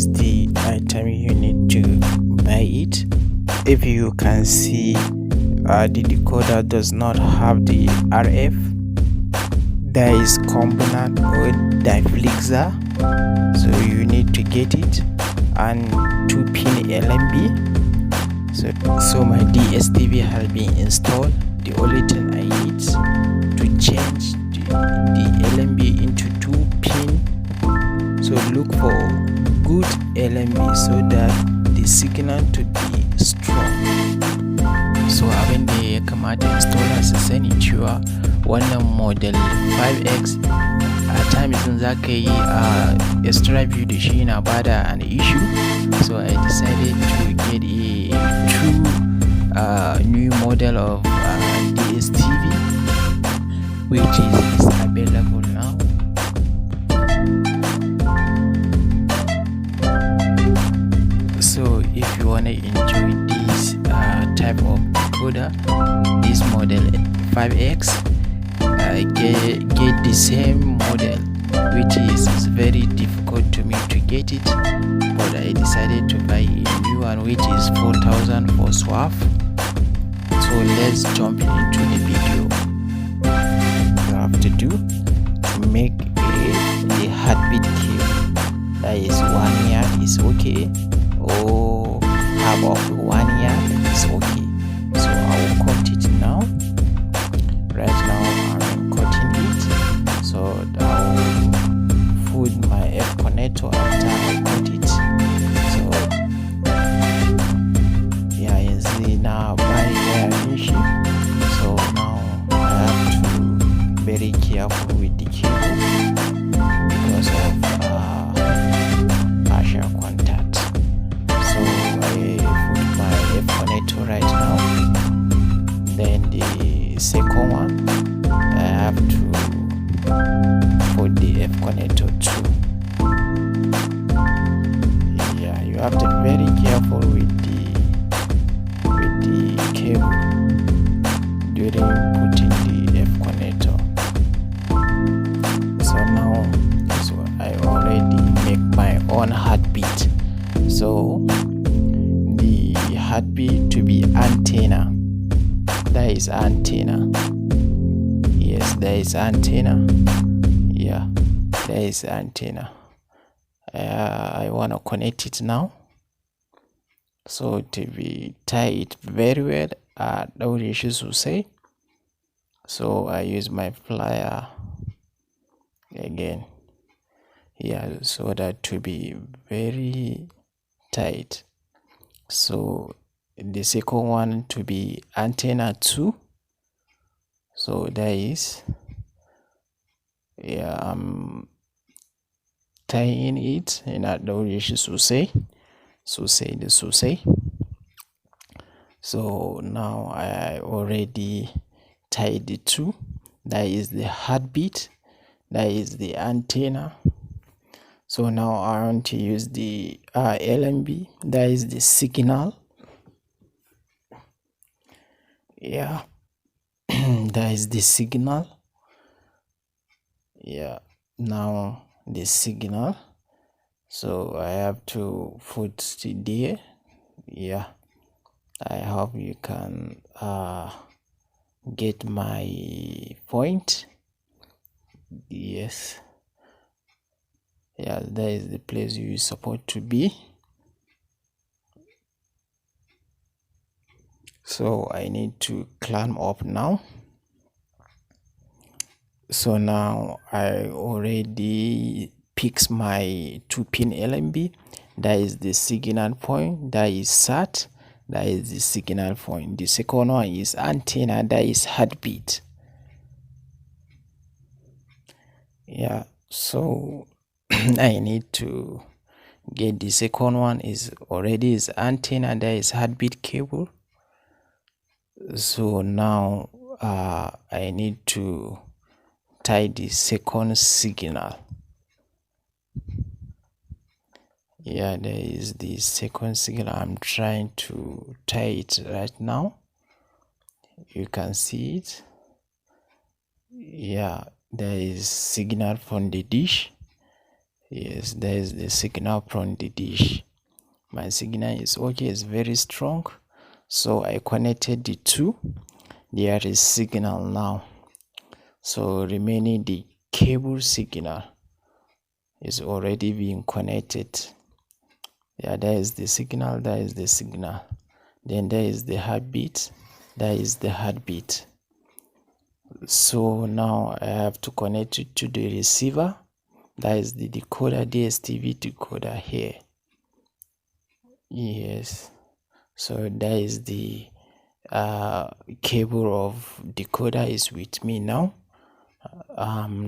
is the item you need to buy it. If you can see, the decoder does not have the RF. There is component or diplexer, so you need to get it, and 2-pin LMB. So my dstv has been installed. The only thing I need to change the LMB into 2-pin. So look for good LMB so that the signal to be strong. So abin da ya kamata installer su sani cewa wannan model 5x a times din zaka yi extra view da shi na bada an issue. So I decided to get a true new model of dstv, which is available now. So if you want to enjoy this type of decoder, this model 5x, get the same model, which is very difficult to me to get it, but I decided to buy a new one, which is 4,000 for swap. So let's jump into the video. You have to do to make a heartbeat cable. That is 1 yard is okay, or half of 1 yard is okay. So I will cut it now. Right now I'm cutting it, so I will put my F connector after I cut it. So yeah, you see now by issue. So now I have to be very careful with the cable because of partial contact. So I put my F connector right now. Then the second one, I have to put the F connector too. Yeah, you have to be very careful with the cable during putting the F connector. So now, I already make my own heartbeat. So the heartbeat to be antenna. That is antenna. Yes, there is antenna. Yeah, there is antenna. I want to connect it now. So to be tie it very well, daure shi sosai. So I use my plier again. Yeah, so that to be very tight. So the second one to be antenna 2. So that is, yeah, I'm tying it in a daure shi sosai da sosai. So now I already tied the 2. That is the heartbeat, that is the antenna. So now I want to use the LMB, that is the signal. Yeah, that is the signal. Yeah, now the signal. So I have to put it there. Yeah, I hope you can get my point. Yes. Yeah, that is the place you are supposed to be. So I need to climb up now. So now I already picked my 2-pin LMB. That is the signal point. That is SAT. That is the signal point. The second one is antenna. That is heartbeat. Yeah, so I need to get the second one is already is antenna. That is heartbeat cable. So now I need to tie the second signal. Yeah, there is the second signal. I'm trying to tie it right now. You can see it. Yeah, there is signal from the dish. Yes, there is the signal from the dish. My signal is okay, it's very strong. So I connected the two. There is signal now. So remaining the cable signal is already being connected. Yeah, there is the signal, there is the signal. Then there is the heartbeat, there is the heartbeat. So now I have to connect it to the receiver. That is the decoder, dstv decoder here. Yes. So that is the cable of decoder is with me now.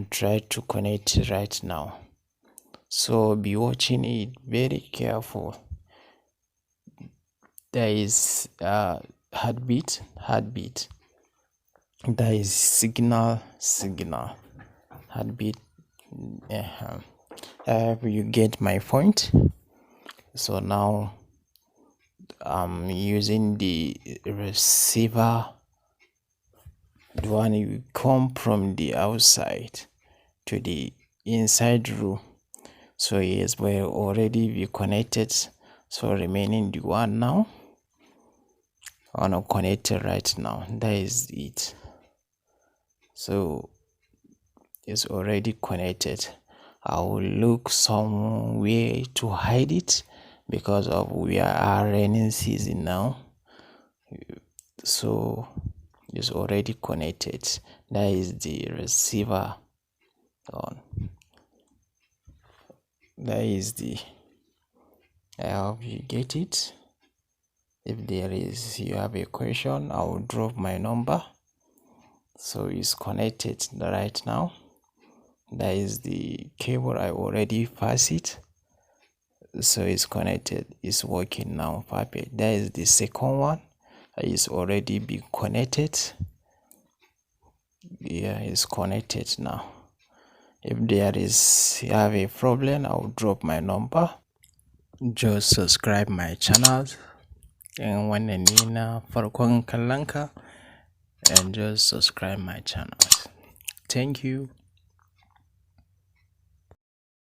Try to connect it right now. So be watching it very careful. There is heartbeat. There is signal, heartbeat. You get my point. So now I'm using the receiver, the one you come from the outside to the inside room. So yes, we're already be connected. So remaining the one now. I want to connect it right now. That is it. So it's already connected. I will look somewhere to hide it because of we are raining season now. So it's already connected. That is the receiver on. That is the. I hope you get it. If you have a question, I will drop my number. So it's connected right now. That is the cable. I already pass it. So it's connected. It's working now. Perfect. That is the second one. It's already been connected. Yeah, it's connected now. If you have a problem, I'll drop my number. Just subscribe my channel. And wannan ne na farkon kallonka, and just subscribe my channel. Thank you.